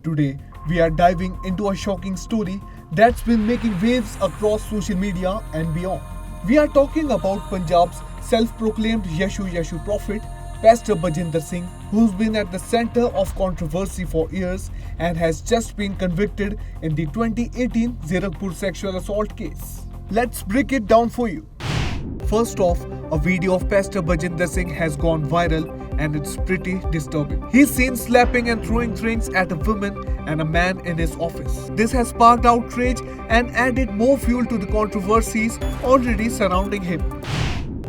Today, we are diving into a shocking story that's been making waves across social media and beyond. We are talking about Punjab's self-proclaimed Yeshu prophet, Pastor Bajinder Singh, who's been at the center of controversy for years and has just been convicted in the 2018 Zirakpur sexual assault case. Let's break it down for you. First off, a video of Pastor Bajinder Singh has gone viral and it's pretty disturbing. He's seen slapping and throwing drinks at a woman and a man in his office. This has sparked outrage and added more fuel to the controversies already surrounding him.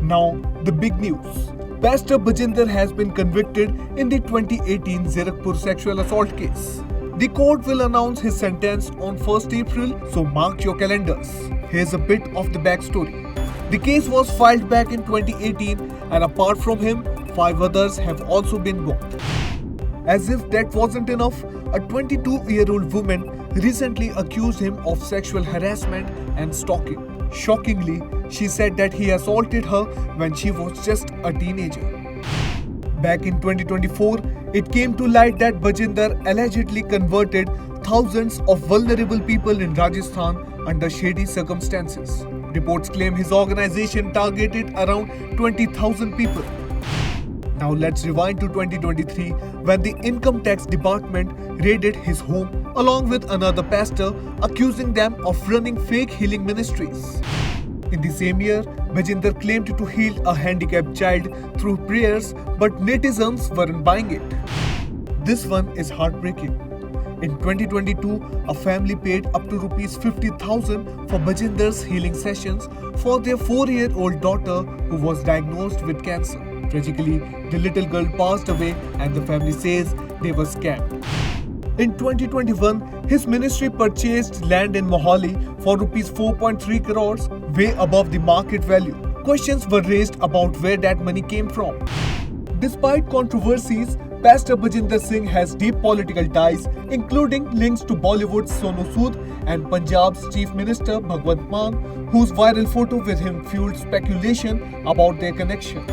Now, the big news. Pastor Bajinder has been convicted in the 2018 Zirakpur sexual assault case. The court will announce his sentence on 1st April, so mark your calendars. Here's a bit of the backstory. The case was filed back in 2018 and apart from him, 5 others have also been booked. As if that wasn't enough, a 22-year-old woman recently accused him of sexual harassment and stalking. Shockingly, she said that he assaulted her when she was just a teenager. Back in 2024, it came to light that Bajinder allegedly converted thousands of vulnerable people in Rajasthan under shady circumstances. Reports claim his organization targeted around 20,000 people. Now let's rewind to 2023 when the Income Tax Department raided his home along with another pastor, accusing them of running fake healing ministries. In the same year, Bajinder claimed to heal a handicapped child through prayers, but netizens weren't buying it. This one is heartbreaking. In 2022, a family paid up to Rs 50,000 for Bajinder's healing sessions for their 4-year-old daughter who was diagnosed with cancer. Tragically, the little girl passed away and the family says they were scammed. In 2021, his ministry purchased land in Mohali for Rs 4.3 crores, way above the market value. Questions were raised about where that money came from. Despite controversies, Pastor Bajinder Singh has deep political ties, including links to Bollywood's Sonu Sood and Punjab's Chief Minister Bhagwant Mann, whose viral photo with him fueled speculation about their connection.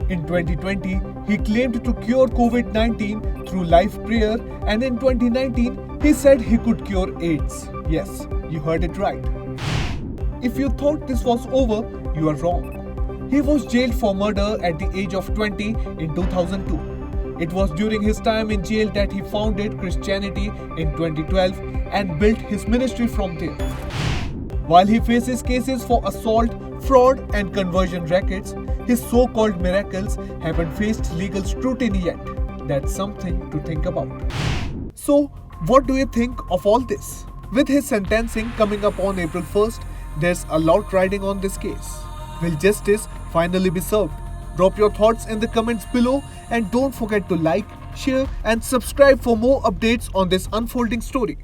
In 2020, he claimed to cure COVID-19 through live prayer, and in 2019, he said he could cure AIDS. Yes, you heard it right. If you thought this was over, you are wrong. He was jailed for murder at the age of 20 in 2002. It was during his time in jail that he founded Christianity in 2012 and built his ministry from there. While he faces cases for assault, fraud and conversion rackets, his so-called miracles haven't faced legal scrutiny yet. That's something to think about. So, what do you think of all this? With his sentencing coming up on April 1st, there's a lot riding on this case. Will justice finally be served? Drop your thoughts in the comments below and don't forget to like, share and subscribe for more updates on this unfolding story.